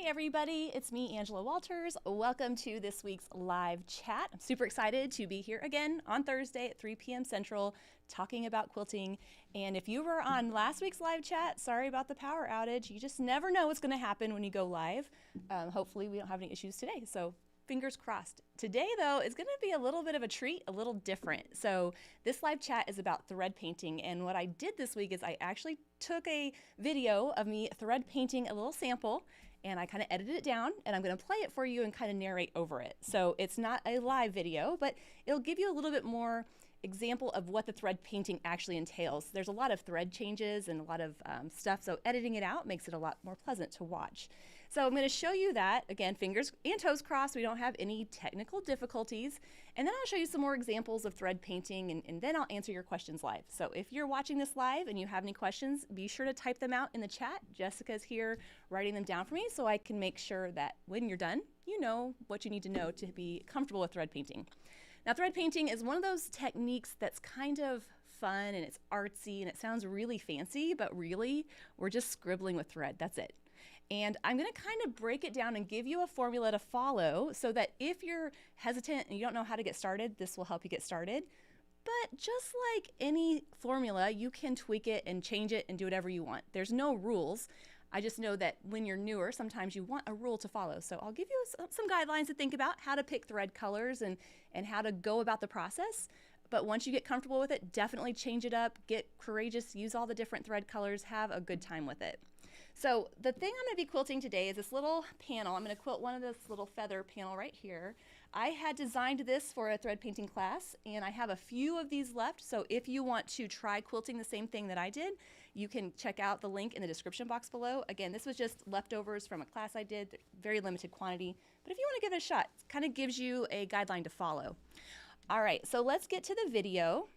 Hey everybody, it's me, Angela Walters. Welcome to this week's live chat. I'm super excited to be here again on Thursday at 3 p.m. Central talking about quilting. And if you were on last week's live chat, sorry about the power outage. You just never know what's going to happen when you go live. Hopefully we don't have any issues today, so fingers crossed. Today though is going to be a little bit of a treat, a little different. So this live chat is about thread painting, and what I did this week is I actually took a video of me thread painting a little sample, and I kind of edited it down, and I'm going to play it for you and kind of narrate over it. So it's not a live video, but it'll give you a little bit more example of what the thread painting actually entails. There's a lot of thread changes and a lot of stuff, so editing it out makes it a lot more pleasant to watch. So I'm going to show you that, again, fingers and toes crossed, we don't have any technical difficulties, and then I'll show you some more examples of thread painting, and then I'll answer your questions live. So if you're watching this live and you have any questions, be sure to type them out in the chat. Jessica's here writing them down for me so I can make sure that when you're done, you know what you need to know to be comfortable with thread painting. Now, thread painting is one of those techniques that's kind of fun and it's artsy and it sounds really fancy, but really we're just scribbling with thread, that's it. And I'm going to kind of break it down and give you a formula to follow so that if you're hesitant and you don't know how to get started, this will help you get started. But just like any formula, you can tweak it and change it and do whatever you want. There's no rules. I just know that when you're newer, sometimes you want a rule to follow. So I'll give you some guidelines to think about how to pick thread colors and how to go about the process. But once you get comfortable with it, definitely change it up, get courageous, use all the different thread colors, have a good time with it. So the thing I'm going to be quilting today is this little panel. I'm going to quilt one of this little feather panel right here. I had designed this for a thread painting class, and I have a few of these left. So if you want to try quilting the same thing that I did, you can check out the link in the description box below. Again, this was just leftovers from a class I did, very limited quantity. But if you want to give it a shot, it kind of gives you a guideline to follow. All right, so let's get to the video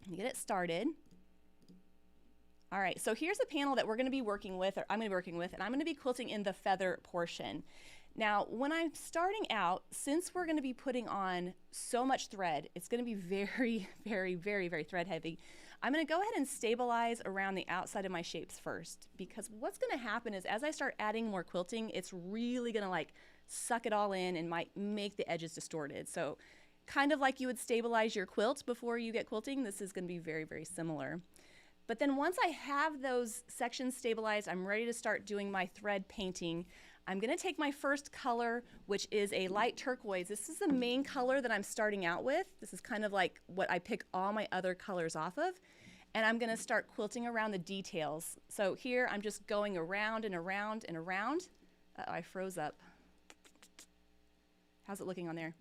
and get it started. All right, so here's a panel that we're going to be working with, or I'm going to be working with, and I'm going to be quilting in the feather portion. Now, when I'm starting out, since we're going to be putting on so much thread, it's going to be very, very, very, very thread heavy. I'm going to go ahead and stabilize around the outside of my shapes first, because what's going to happen is as I start adding more quilting, it's really going to like suck it all in and might make the edges distorted. So kind of like you would stabilize your quilt before you get quilting, this is going to be very, very similar. But then once I have those sections stabilized, I'm ready to start doing my thread painting. I'm going to take my first color, which is a light turquoise. This is the main color that I'm starting out with. This is kind of like what I pick all my other colors off of. And I'm going to start quilting around the details. So here I'm just going around and around and around. Uh-oh, I froze up. How's it looking on there?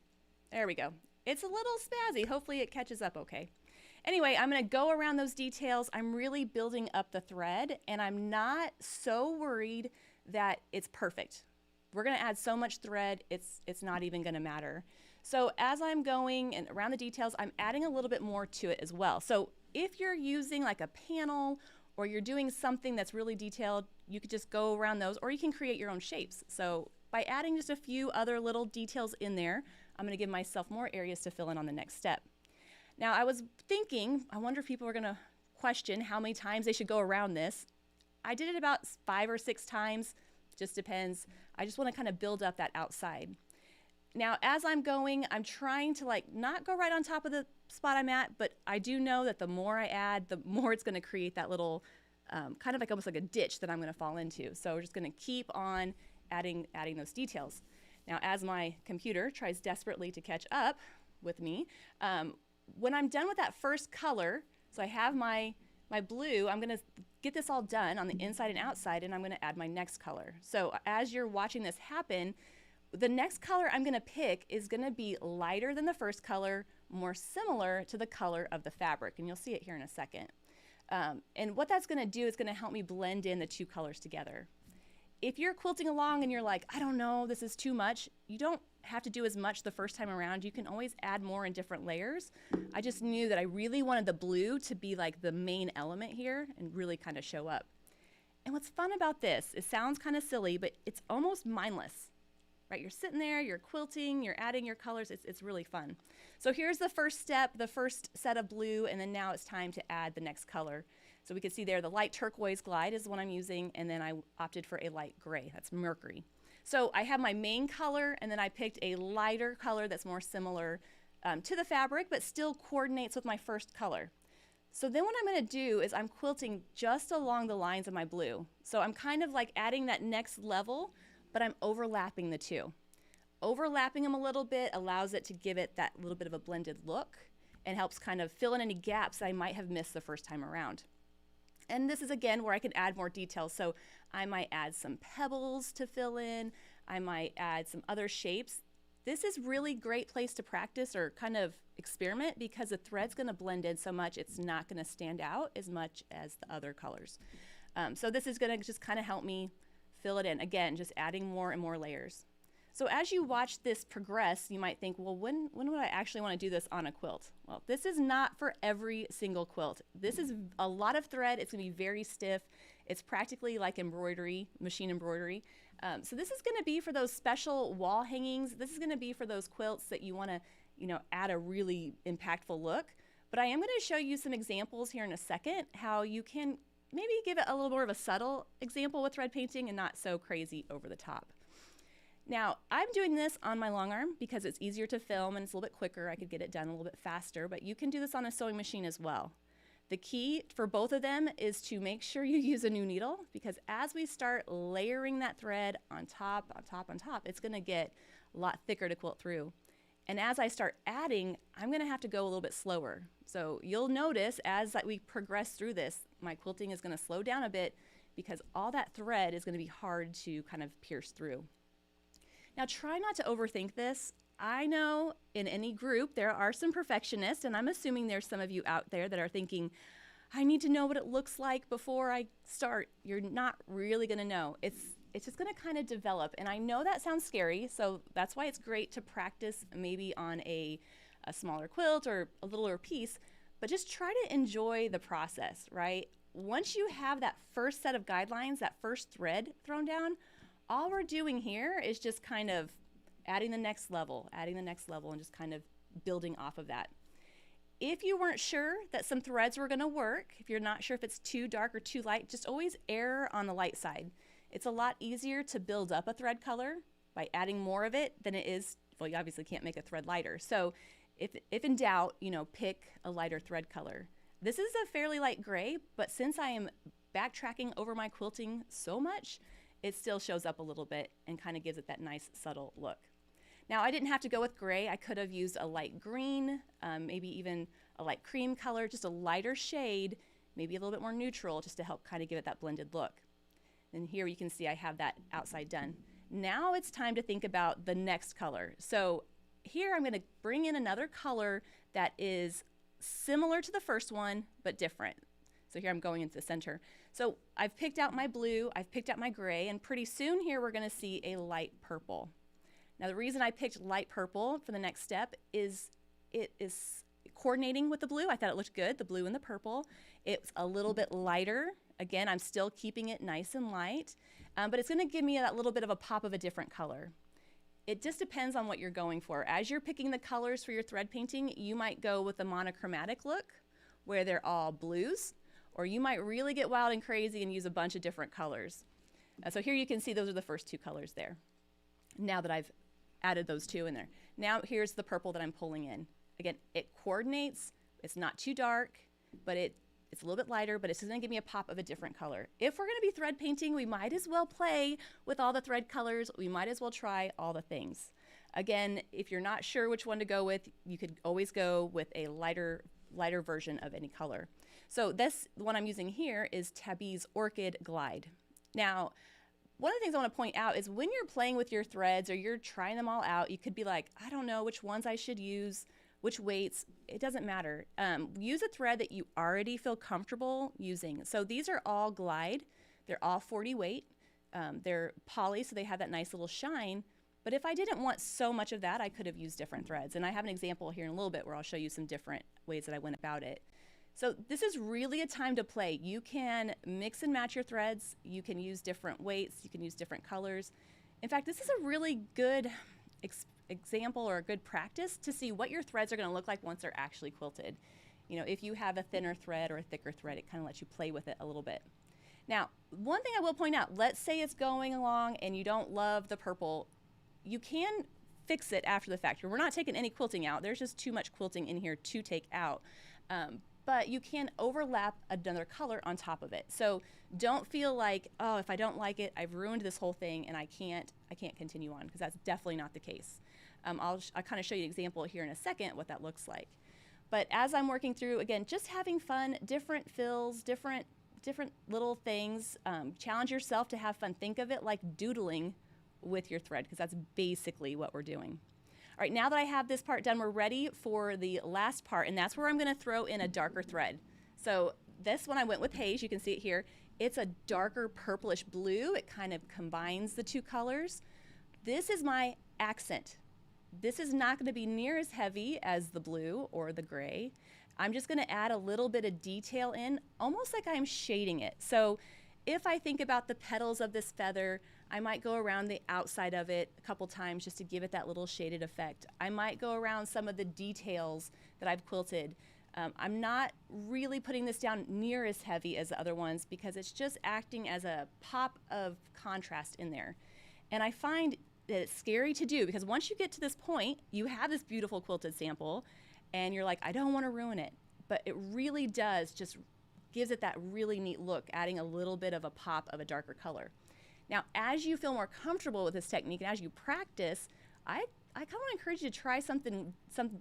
There we go. It's a little spazzy. Hopefully it catches up okay. Anyway, I'm going to go around those details. I'm really building up the thread, and I'm not so worried that it's perfect. We're going to add so much thread, it's not even going to matter. So as I'm going and around the details, I'm adding a little bit more to it as well. So if you're using like a panel or you're doing something that's really detailed, you could just go around those, or you can create your own shapes. So by adding just a few other little details in there, I'm going to give myself more areas to fill in on the next step. Now, I was thinking, I wonder if people are going to question how many times they should go around this. I did it about 5 or 6 times, just depends. I just want to kind of build up that outside. Now, as I'm going, I'm trying to like not go right on top of the spot I'm at, but I do know that the more I add, the more it's going to create that little kind of like almost like a ditch that I'm going to fall into. So we're just going to keep on adding those details. Now, as my computer tries desperately to catch up with me, when I'm done with that first color, so I have my blue, I'm going to get this all done on the inside and outside, and I'm going to add my next color. So as you're watching this happen, the next color I'm going to pick is going to be lighter than the first color, more similar to the color of the fabric, and you'll see it here in a second. And what that's going to do is going to help me blend in the two colors together. If you're quilting along and you're like, I don't know, this is too much, you don't have to do as much the first time around. You can always add more in different layers. I just knew that I really wanted the blue to be like the main element here and really kind of show up. And what's fun about this, it sounds kind of silly, but it's almost mindless, right? You're sitting there, you're quilting, you're adding your colors, it's really fun. So here's the first step, the first set of blue, and then now it's time to add the next color. So we can see there the light turquoise glide is what I'm using, and then I opted for a light gray, that's mercury. So I have my main color, and then I picked a lighter color that's more similar to the fabric, but still coordinates with my first color. So then what I'm going to do is I'm quilting just along the lines of my blue. So I'm kind of like adding that next level, but I'm overlapping the two. Overlapping them a little bit allows it to give it that little bit of a blended look and helps kind of fill in any gaps that I might have missed the first time around. And this is again where I can add more details. So I might add some pebbles to fill in. I might add some other shapes. This is really great place to practice or kind of experiment because the thread's going to blend in so much it's not going to stand out as much as the other colors. So this is going to just kind of help me fill it in. Again, just adding more and more layers. So as you watch this progress, you might think, well, when would I actually want to do this on a quilt? Well, this is not for every single quilt. This is a lot of thread. It's going to be very stiff. It's practically like embroidery, machine embroidery. So this is going to be for those special wall hangings. This is going to be for those quilts that you want to, add a really impactful look. But I am going to show you some examples here in a second, how you can maybe give it a little more of a subtle example with thread painting and not so crazy over the top. Now, I'm doing this on my long arm because it's easier to film and it's a little bit quicker. I could get it done a little bit faster, but you can do this on a sewing machine as well. The key for both of them is to make sure you use a new needle, because as we start layering that thread on top, on top, on top, it's going to get a lot thicker to quilt through. And as I start adding, I'm going to have to go a little bit slower. So you'll notice as we progress through this, my quilting is going to slow down a bit because all that thread is going to be hard to kind of pierce through. Now try not to overthink this. I know in any group there are some perfectionists, and I'm assuming there's some of you out there that are thinking, I need to know what it looks like before I start. You're not really going to know. It's just going to kind of develop, and I know that sounds scary, so that's why it's great to practice maybe on a smaller quilt or a littler piece, but just try to enjoy the process, right? Once you have that first set of guidelines, that first thread thrown down, all we're doing here is just kind of adding the next level, and just kind of building off of that. If you weren't sure that some threads were going to work, if you're not sure if it's too dark or too light, just always err on the light side. It's a lot easier to build up a thread color by adding more of it than it is, well, you obviously can't make a thread lighter. So if in doubt, pick a lighter thread color. This is a fairly light gray, but since I am backtracking over my quilting so much, it still shows up a little bit and kind of gives it that nice subtle look. Now I didn't have to go with gray. I could have used a light green, maybe even a light cream color, just a lighter shade, maybe a little bit more neutral, just to help kind of give it that blended look. And here you can see I have that outside done. Now it's time to think about the next color. So here I'm going to bring in another color that is similar to the first one, but different. So here I'm going into the center. So I've picked out my blue, I've picked out my gray, and pretty soon here we're going to see a light purple. Now the reason I picked light purple for the next step is it is coordinating with the blue. I thought it looked good, the blue and the purple. It's a little bit lighter. Again, I'm still keeping it nice and light, but it's going to give me that little bit of a pop of a different color. It just depends on what you're going for. As you're picking the colors for your thread painting, you might go with a monochromatic look where they're all blues, or you might really get wild and crazy and use a bunch of different colors. So here you can see those are the first two colors there. Now that I've added those two in there. Now here's the purple that I'm pulling in. Again, it coordinates. It's not too dark, but it's a little bit lighter, but it's just gonna give me a pop of a different color. If we're gonna be thread painting, we might as well play with all the thread colors. We might as well try all the things. Again, if you're not sure which one to go with, you could always go with a lighter version of any color. So this one I'm using here is Tabby's Orchid Glide. Now, one of the things I want to point out is when you're playing with your threads or you're trying them all out, you could be like, I don't know which ones I should use, which weights. It doesn't matter. Use a thread that you already feel comfortable using. So these are all Glide. They're all 40 weight. They're poly, so they have that nice little shine. But if I didn't want so much of that, I could have used different threads. And I have an example here in a little bit where I'll show you some different ways that I went about it. So this is really a time to play. You can mix and match your threads. You can use different weights. You can use different colors. In fact, this is a really good example or a good practice to see what your threads are going to look like once they're actually quilted. If you have a thinner thread or a thicker thread, it kind of lets you play with it a little bit. Now, one thing I will point out, let's say it's going along and you don't love the purple, you can fix it after the fact. We're not taking any quilting out. There's just too much quilting in here to take out. But you can overlap another color on top of it. So don't feel like, oh, if I don't like it, I've ruined this whole thing and I can't continue on, because that's definitely not the case. I'll kind of show you an example here in a second what that looks like. But as I'm working through, again, just having fun, different fills, different little things. Challenge yourself to have fun. Think of it like doodling with your thread, because that's basically what we're doing. All right, now that I have this part done, we're ready for the last part, and that's where I'm going to throw in a darker thread. So this one I went with Haze. You can see it here. It's a darker purplish blue. It kind of combines the two colors. This is my accent. This is not going to be near as heavy as the blue or the gray. I'm just going to add a little bit of detail in, almost like I'm shading it. So if I think about the petals of this feather, I might go around the outside of it a couple times just to give it that little shaded effect. I might go around some of the details that I've quilted. I'm not really putting this down near as heavy as the other ones, because it's just acting as a pop of contrast in there. And I find that it's scary to do, because once you get to this point, you have this beautiful quilted sample and you're like, I don't want to ruin it. But it really does, just gives it that really neat look, adding a little bit of a pop of a darker color. Now, as you feel more comfortable with this technique and as you practice, I kind of want to encourage you to try some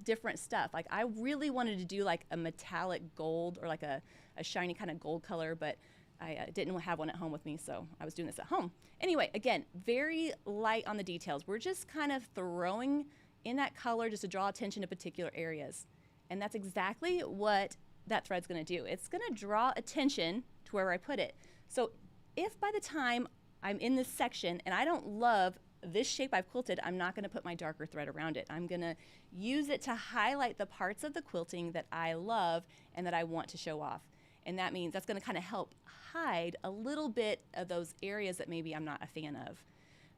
different stuff. Like, I really wanted to do like a metallic gold, or like a shiny kind of gold color, but I didn't have one at home with me, so I was doing this at home. Anyway, again, very light on the details. We're just kind of throwing in that color just to draw attention to particular areas. And that's exactly what that thread's going to do. It's going to draw attention to wherever I put it. So if by the time I'm in this section and I don't love this shape I've quilted, I'm not going to put my darker thread around it. I'm going to use it to highlight the parts of the quilting that I love and that I want to show off. And that means that's going to kind of help hide a little bit of those areas that maybe I'm not a fan of.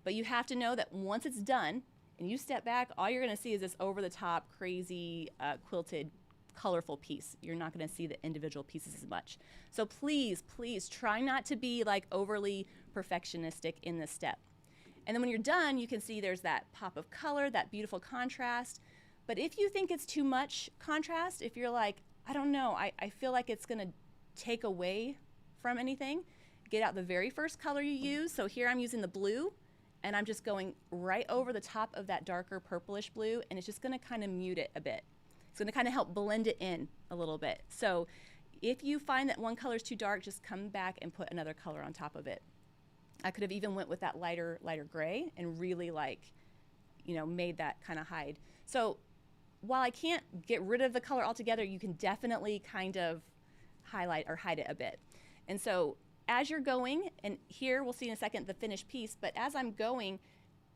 But you have to know that once it's done and you step back, all you're going to see is this over-the-top, crazy, quilted, colorful piece. You're not going to see the individual pieces as much. So please, please try not to be like overly perfectionistic in this step. And then when you're done, you can see there's that pop of color, that beautiful contrast. But if you think it's too much contrast, if you're like, I don't know, I feel like it's going to take away from anything, get out the very first color you use. So here I'm using the blue, and I'm just going right over the top of that darker purplish blue, and it's just going to kind of mute it a bit. It's going to kind of help blend it in a little bit. So if you find that one color is too dark, just come back and put another color on top of it. I could have even went with that lighter gray and really, like, you know, made that kind of hide. So while I can't get rid of the color altogether, you can definitely kind of highlight or hide it a bit. And so as you're going, and here we'll see in a second the finished piece, but as I'm going,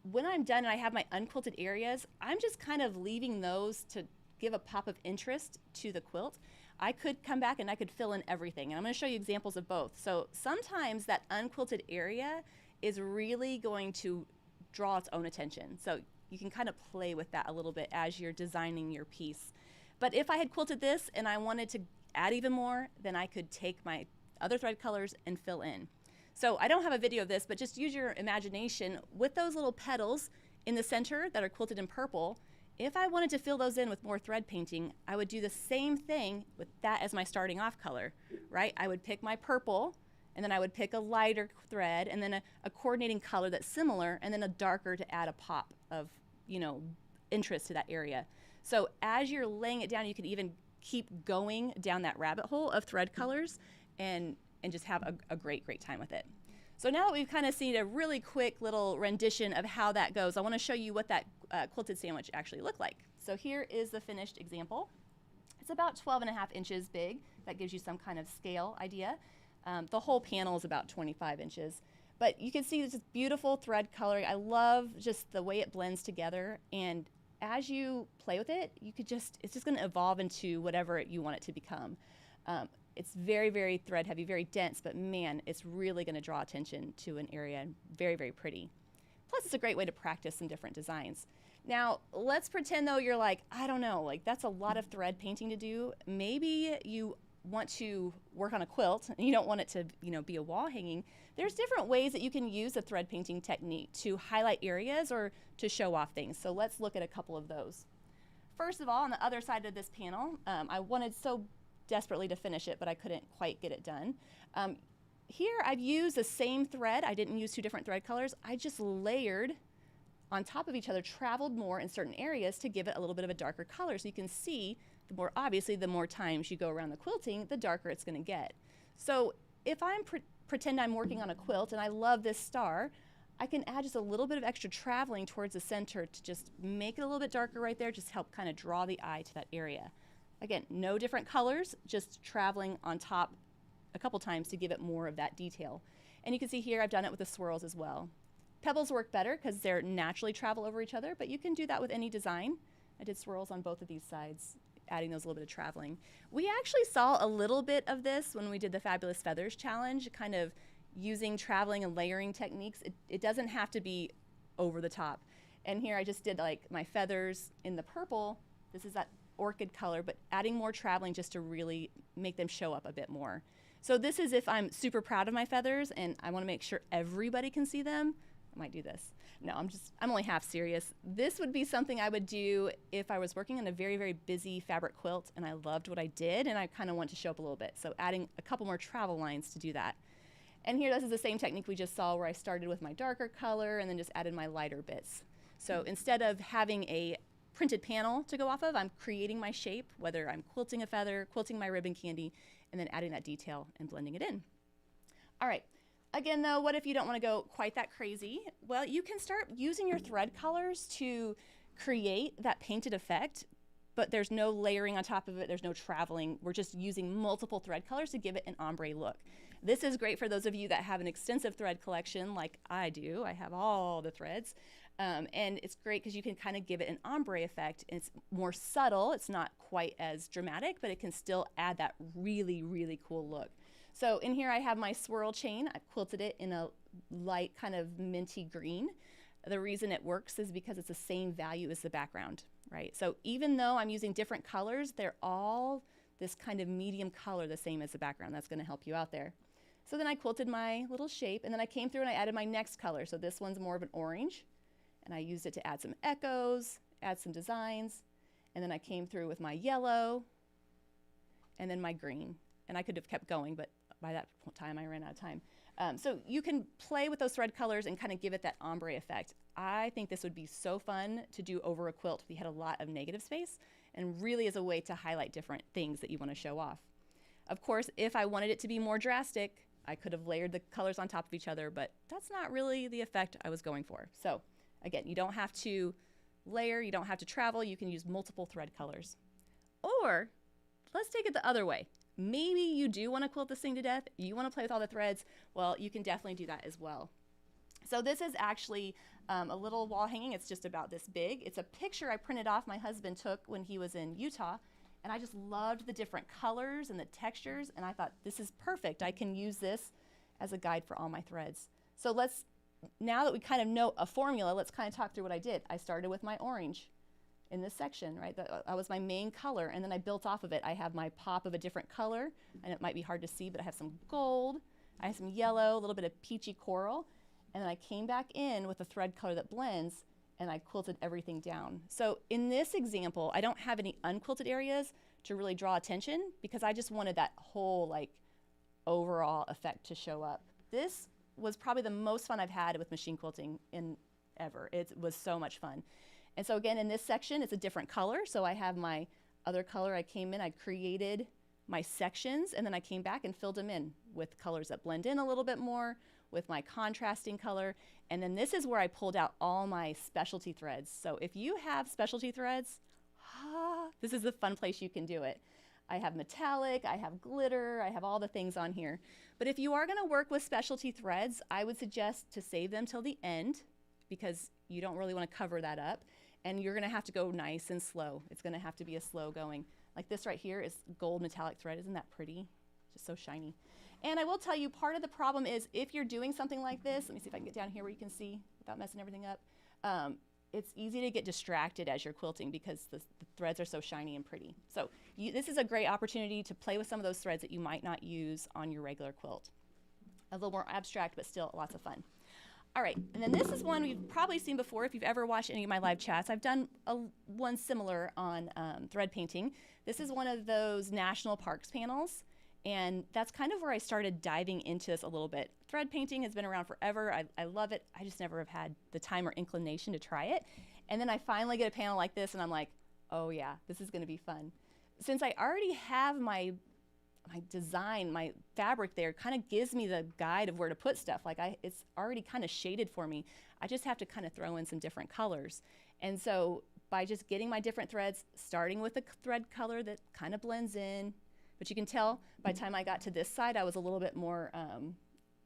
when I'm done and I have my unquilted areas, I'm just kind of leaving those to give a pop of interest to the quilt. I could come back and I could fill in everything, and I'm going to show you examples of both. So sometimes that unquilted area is really going to draw its own attention. So you can kind of play with that a little bit as you're designing your piece. But if I had quilted this and I wanted to add even more, then I could take my other thread colors and fill in. So I don't have a video of this, but just use your imagination with those little petals in the center that are quilted in purple. If I wanted to fill those in with more thread painting, I would do the same thing with that as my starting off color, right? I would pick my purple, and then I would pick a lighter thread, and then a coordinating color that's similar, and then a darker to add a pop of, you know, interest to that area. So as you're laying it down, you can even keep going down that rabbit hole of thread colors and just have a great time with it. So now that we've kind of seen a really quick little rendition of how that goes, I want to show you what that quilted sandwich actually looked like. So here is the finished example. It's about 12.5 inches big. That gives you some kind of scale idea. The whole panel is about 25 inches. But you can see this beautiful thread coloring. I love just the way it blends together. And as you play with it, it's just going to evolve into whatever you want it to become. It's very thread heavy, very dense, but man, it's really going to draw attention to an area, and very pretty. Plus, it's a great way to practice some different designs. Now, let's pretend though you're like, I don't know, like that's a lot of thread painting to do. Maybe you want to work on a quilt and you don't want it to, be a wall hanging, there's different ways that you can use the thread painting technique to highlight areas or to show off things. So let's look at a couple of those. First of all, on the other side of this panel, I wanted so desperately to finish it, but I couldn't quite get it done. Here I've used the same thread. I didn't use two different thread colors. I just layered on top of each other, traveled more in certain areas to give it a little bit of a darker color. So you can see, the more times you go around the quilting, the darker it's going to get. So if I'm pretend I'm working on a quilt and I love this star, I can add just a little bit of extra traveling towards the center to just make it a little bit darker right there, just help kind of draw the eye to that area. Again, no different colors, just traveling on top a couple times to give it more of that detail. And you can see here I've done it with the swirls as well. Pebbles work better because they're naturally travel over each other, but you can do that with any design. I did swirls on both of these sides, adding those a little bit of traveling. We actually saw a little bit of this when we did the Fabulous Feathers challenge, kind of using traveling and layering techniques. It doesn't have to be over the top. And here I just did like my feathers in the purple. This is that orchid color, but adding more traveling just to really make them show up a bit more. So this is if I'm super proud of my feathers and I want to make sure everybody can see them. I might do this. No, I'm only half serious. This would be something I would do if I was working on a very, very busy fabric quilt and I loved what I did and I kind of want to show up a little bit. So adding a couple more travel lines to do that. And here, this is the same technique we just saw where I started with my darker color and then just added my lighter bits. So instead of having a printed panel to go off of, I'm creating my shape, whether I'm quilting a feather, quilting my ribbon candy, and then adding that detail and blending it in. All right. Again, though, what if you don't want to go quite that crazy? Well, you can start using your thread colors to create that painted effect, but there's no layering on top of it. There's no traveling. We're just using multiple thread colors to give it an ombre look. This is great for those of you that have an extensive thread collection like I do. I have all the threads. And it's great because you can kind of give it an ombre effect. It's more subtle. It's not quite as dramatic, but it can still add that really, really cool look. So in here I have my swirl chain. I quilted it in a light kind of minty green. The reason it works is because it's the same value as the background, right? So even though I'm using different colors, they're all this kind of medium color, the same as the background. That's going to help you out there. So then I quilted my little shape, and then I came through and I added my next color. So this one's more of an orange, and I used it to add some echoes, add some designs, and then I came through with my yellow, and then my green. And I could have kept going, but by that time I ran out of time. So you can play with those thread colors and kind of give it that ombre effect. I think this would be so fun to do over a quilt if you had a lot of negative space, and really is a way to highlight different things that you want to show off. Of course, if I wanted it to be more drastic, I could have layered the colors on top of each other, but that's not really the effect I was going for. So again, you don't have to layer, you don't have to travel, you can use multiple thread colors. Or let's take it the other way. Maybe you do want to quilt this thing to death, you want to play with all the threads, well, you can definitely do that as well. So this is actually a little wall hanging. It's just about this big. It's a picture I printed off my husband took when he was in Utah, and I just loved the different colors and the textures, and I thought this is perfect. I can use this as a guide for all my threads. So now that we kind of know a formula, let's kind of talk through what I did. I started with my orange in this section, right? That was my main color, and then I built off of it. I have my pop of a different color, and it might be hard to see, but I have some gold, I have some yellow, a little bit of peachy coral, and then I came back in with a thread color that blends, and I quilted everything down. So in this example, I don't have any unquilted areas to really draw attention because I just wanted that whole like overall effect to show up. This was probably the most fun I've had with machine quilting in ever. It was so much fun. And so again, in this section, it's a different color. So I have my other color. I came in, I created my sections, and then I came back and filled them in with colors that blend in a little bit more, with my contrasting color. And then this is where I pulled out all my specialty threads. So if you have specialty threads, this is the fun place you can do it. I have metallic, I have glitter, I have all the things on here. But if you are going to work with specialty threads, I would suggest to save them till the end because you don't really want to cover that up. And you're going to have to go nice and slow. It's going to have to be a slow going. Like this right here is gold metallic thread. Isn't that pretty? Just so shiny. And I will tell you, part of the problem is if you're doing something like this, let me see if I can get down here where you can see without messing everything up. it's easy to get distracted as you're quilting because the threads are so shiny and pretty. So this is a great opportunity to play with some of those threads that you might not use on your regular quilt. A little more abstract, but still lots of fun. All right, and then this is one you've probably seen before if you've ever watched any of my live chats. I've done one similar on thread painting. This is one of those national parks panels, and that's kind of where I started diving into this a little bit. Thread painting has been around forever. I love it. I just never have had the time or inclination to try it. And then I finally get a panel like this, and I'm like, oh yeah, this is gonna be fun. Since I already have my design, my fabric there kind of gives me the guide of where to put stuff. Like it's already kind of shaded for me. I just have to kind of throw in some different colors. And so by just getting my different threads, starting with a thread color that kind of blends in, but you can tell by the time I got to this side, I was a little bit more,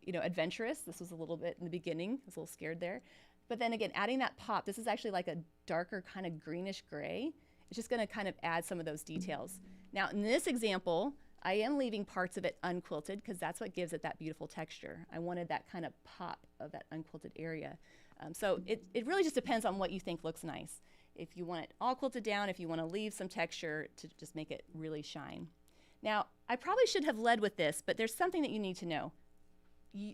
adventurous. This was a little bit in the beginning. I was a little scared there. But then again, adding that pop, this is actually like a darker kind of greenish gray. It's just gonna kind of add some of those details. Now in this example, I am leaving parts of it unquilted because that's what gives it that beautiful texture. I wanted that kind of pop of that unquilted area. So it really just depends on what you think looks nice. If you want it all quilted down, if you want to leave some texture to just make it really shine. Now, I probably should have led with this, but there's something that you need to know.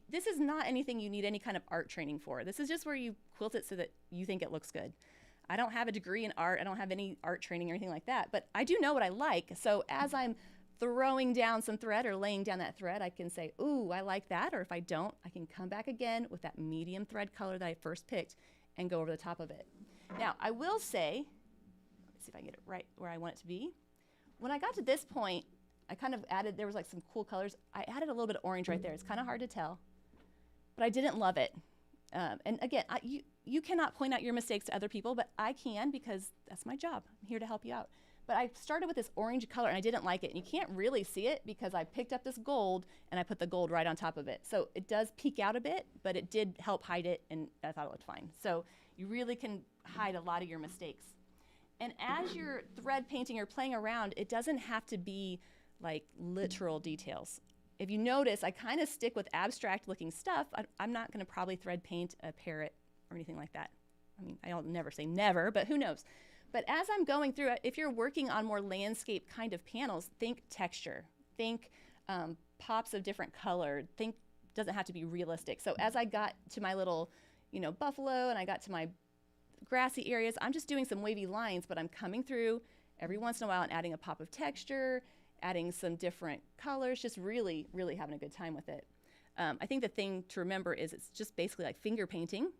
This is not anything you need any kind of art training for. This is just where you quilt it so that you think it looks good. I don't have a degree in art. I don't have any art training or anything like that, but I do know what I like. So as I'm throwing down some thread or laying down that thread, I can say, ooh, I like that. Or if I don't, I can come back again with that medium thread color that I first picked and go over the top of it. Now, I will say, let's see if I can get it right where I want it to be. When I got to this point, I kind of added, there was like some cool colors. I added a little bit of orange right there. It's kind of hard to tell, but I didn't love it. And again, you cannot point out your mistakes to other people, but I can because that's my job. I'm here to help you out. But I started with this orange color and I didn't like it. And you can't really see it because I picked up this gold and I put the gold right on top of it. So it does peek out a bit, but it did help hide it and I thought it looked fine. So you really can hide a lot of your mistakes. And as you're thread painting or playing around, it doesn't have to be like literal details. If you notice, I kind of stick with abstract looking stuff. I'm not gonna probably thread paint a parrot or anything like that. I mean, I'll never say never, but who knows? But as I'm going through it, if you're working on more landscape kind of panels, think texture, think pops of different color, think doesn't have to be realistic. So as I got to my little, buffalo and I got to my grassy areas, I'm just doing some wavy lines, but I'm coming through every once in a while and adding a pop of texture, adding some different colors, just really, really having a good time with it. I think the thing to remember is it's just basically like finger painting,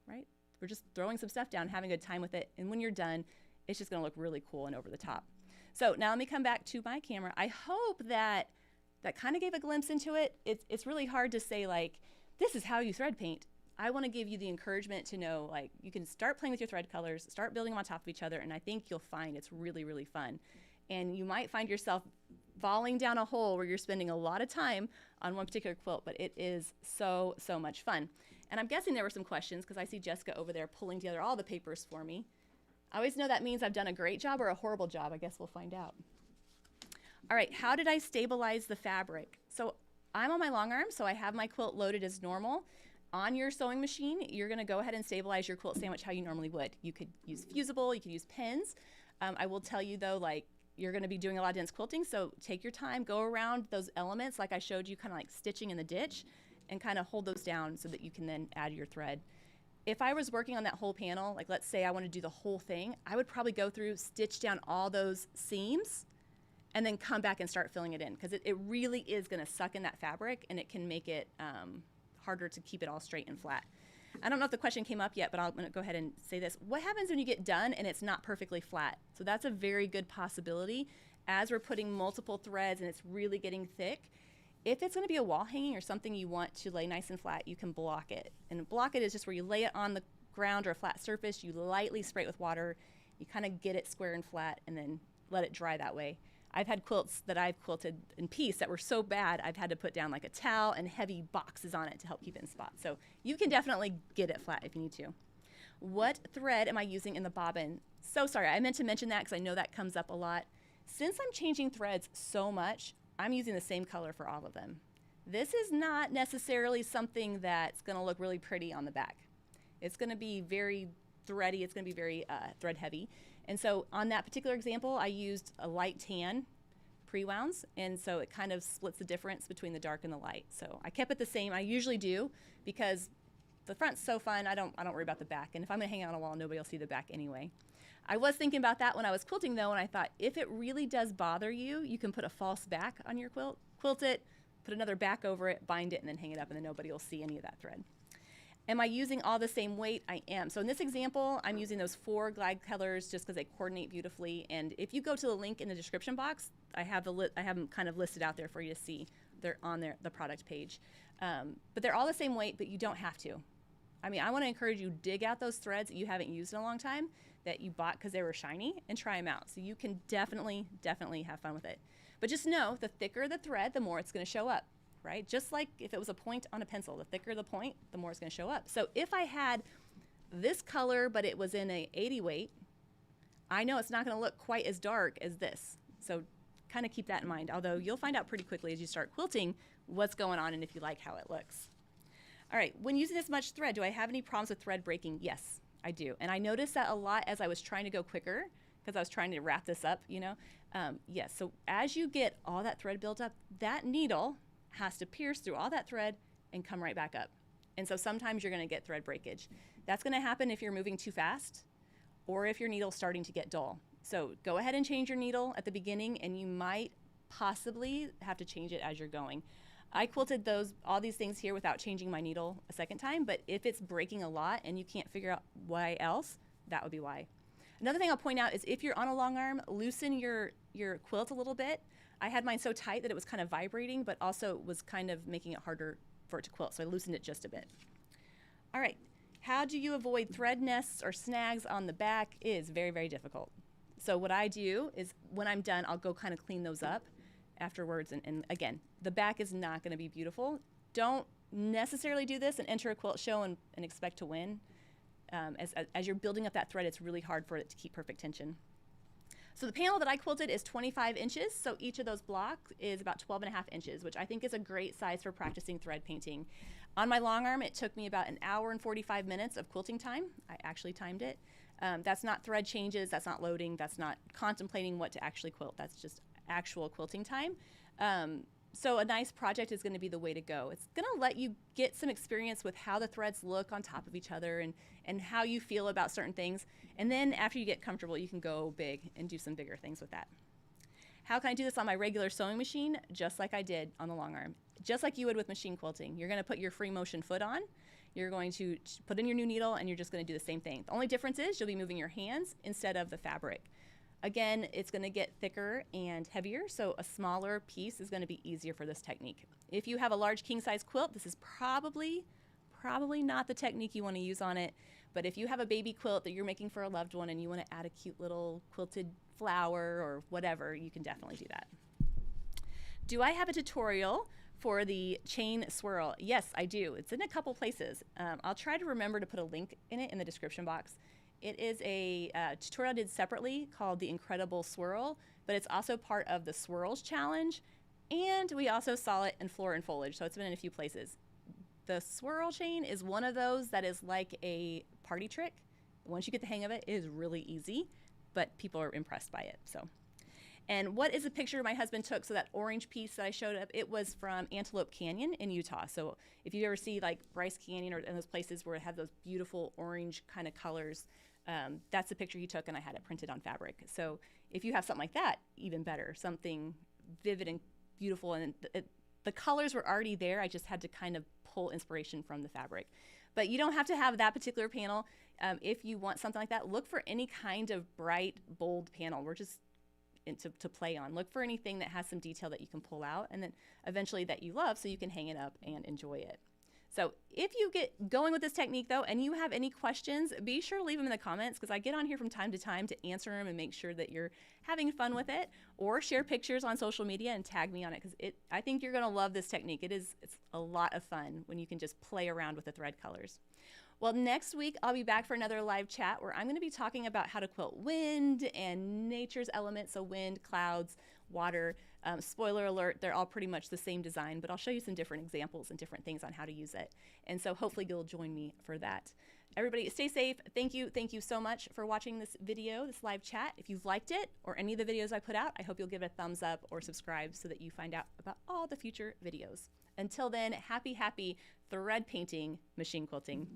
right? We're just throwing some stuff down, having a good time with it. And when you're done, it's just gonna look really cool and over the top. So now let me come back to my camera. I hope that kind of gave a glimpse into it. It's really hard to say like, this is how you thread paint. I wanna give you the encouragement to know like, you can start playing with your thread colors, start building them on top of each other, and I think you'll find it's really, really fun. And you might find yourself falling down a hole where you're spending a lot of time on one particular quilt, but it is so, so much fun. And I'm guessing there were some questions because I see Jessica over there pulling together all the papers for me. I always know that means I've done a great job or a horrible job. I guess we'll find out. All right, how did I stabilize the fabric? So I'm on my long arm, so I have my quilt loaded as normal. On your sewing machine, you're gonna go ahead and stabilize your quilt sandwich how you normally would. You could use fusible, you could use pins. I will tell you though, like, you're gonna be doing a lot of dense quilting, so take your time, go around those elements like I showed you, kind of like stitching in the ditch, and kind of hold those down so that you can then add your thread. If I was working on that whole panel, like let's say I want to do the whole thing, I would probably go through, stitch down all those seams, and then come back and start filling it in, because it really is gonna suck in that fabric, and it can make it harder to keep it all straight and flat. I don't know if the question came up yet, but I'm gonna go ahead and say this. What happens when you get done and it's not perfectly flat? So that's a very good possibility as we're putting multiple threads and it's really getting thick. If it's gonna be a wall hanging or something you want to lay nice and flat, you can block it. And block it is just where you lay it on the ground or a flat surface, you lightly spray it with water, you kind of get it square and flat and then let it dry that way. I've had quilts that I've quilted in piece that were so bad I've had to put down like a towel and heavy boxes on it to help keep it in spot. So you can definitely get it flat if you need to. What thread am I using in the bobbin? So sorry, I meant to mention that because I know that comes up a lot. Since I'm changing threads so much, I'm using the same color for all of them. This is not necessarily something that's gonna look really pretty on the back. It's gonna be very thready. It's going to be very thread heavy. And so on that particular example, I used a light tan pre-wounds, and so it kind of splits the difference between the dark and the light. So I kept it the same. I usually do, because the front's so fun, I don't worry about the back. And if I'm going to hang out on a wall, nobody will see the back anyway. I was thinking about that when I was quilting, though, and I thought if it really does bother you, you can put a false back on your quilt, quilt it, put another back over it, bind it, and then hang it up, and then nobody will see any of that thread. Am I using all the same weight? I am. So in this example, I'm using those 4 glide colors just because they coordinate beautifully. And if you go to the link in the description box, I have them kind of listed out there for you to see. They're on the product page. But they're all the same weight, but you don't have to. I mean, I want to encourage you, dig out those threads that you haven't used in a long time that you bought because they were shiny, and try them out. So you can definitely have fun with it. But just know, the thicker the thread, the more it's going to show up, right? Just like if it was a point on a pencil, the thicker the point, the more it's going to show up. So if I had this color, but it was in a 80 weight, I know it's not going to look quite as dark as this. So kind of keep that in mind, although you'll find out pretty quickly as you start quilting what's going on and if you like how it looks. All right, when using this much thread, do I have any problems with thread breaking? Yes, I do. And I noticed that a lot as I was trying to go quicker, because I was trying to wrap this up, you know. Yes, so as you get all that thread built up, that needle has to pierce through all that thread and come right back up. And so sometimes you're going to get thread breakage. That's going to happen if you're moving too fast or if your needle's starting to get dull. So go ahead and change your needle at the beginning, and you might possibly have to change it as you're going. I quilted all these things here without changing my needle a second time, but if it's breaking a lot and you can't figure out why else, that would be why. Another thing I'll point out is if you're on a long arm, loosen your quilt a little bit. I had mine so tight that it was kind of vibrating, but also was kind of making it harder for it to quilt, so I loosened it just a bit. All right, how do you avoid thread nests or snags on the back? Is very, very difficult. So what I do is when I'm done, I'll go kind of clean those up afterwards. And again, the back is not going to be beautiful. Don't necessarily do this and enter a quilt show and expect to win. As you're building up that thread, it's really hard for it to keep perfect tension. So the panel that I quilted is 25 inches. So each of those blocks is about 12.5 inches, which I think is a great size for practicing thread painting. On my long arm, it took me about 1 hour and 45 minutes of quilting time. I actually timed it. That's not thread changes, that's not loading, that's not contemplating what to actually quilt. That's just actual quilting time. So a nice project is going to be the way to go. It's going to let you get some experience with how the threads look on top of each other and how you feel about certain things. And then after you get comfortable, you can go big and do some bigger things with that. How can I do this on my regular sewing machine? Just like I did on the long arm. Just like you would with machine quilting. You're going to put your free motion foot on. You're going to put in your new needle, and you're just going to do the same thing. The only difference is you'll be moving your hands instead of the fabric. Again, it's going to get thicker and heavier, so a smaller piece is going to be easier for this technique. If you have a large king-size quilt, this is probably not the technique you want to use on it, but if you have a baby quilt that you're making for a loved one and you want to add a cute little quilted flower or whatever, you can definitely do that. Do I have a tutorial for the chain swirl? Yes, I do. It's in a couple places. I'll try to remember to put a link in it in the description box. It is a tutorial I did separately called The Incredible Swirl, but it's also part of the Swirls Challenge, and we also saw it in Floor and Foliage, so it's been in a few places. The swirl chain is one of those that is like a party trick. Once you get the hang of it, it is really easy, but people are impressed by it. And what is a picture my husband took? So that orange piece that I showed up, it was from Antelope Canyon in Utah. So if you ever see like Bryce Canyon or in those places where it has those beautiful orange kind of colors, that's the picture he took, and I had it printed on fabric. So if you have something like that, even better, something vivid and beautiful, and the colors were already there. I just had to kind of pull inspiration from the fabric. But you don't have to have that particular panel. If you want something like that, look for any kind of bright, bold panel. We're just to play on. Look for anything that has some detail that you can pull out, and then eventually that you love, so you can hang it up and enjoy it. So if you get going with this technique though, and you have any questions, be sure to leave them in the comments, because I get on here from time to time to answer them and make sure that you're having fun with it, or share pictures on social media and tag me on it, because I think you're gonna love this technique. It's a lot of fun when you can just play around with the thread colors. Well, next week I'll be back for another live chat where I'm going to be talking about how to quilt wind and nature's elements, so wind, clouds, water. Spoiler alert, they're all pretty much the same design, but I'll show you some different examples and different things on how to use it. And so hopefully you'll join me for that. Everybody stay safe. Thank you so much for watching this video, this live chat. If you've liked it or any of the videos I put out, I hope you'll give it a thumbs up or subscribe so that you find out about all the future videos. Until then, happy thread painting, machine quilting.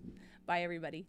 Bye everybody.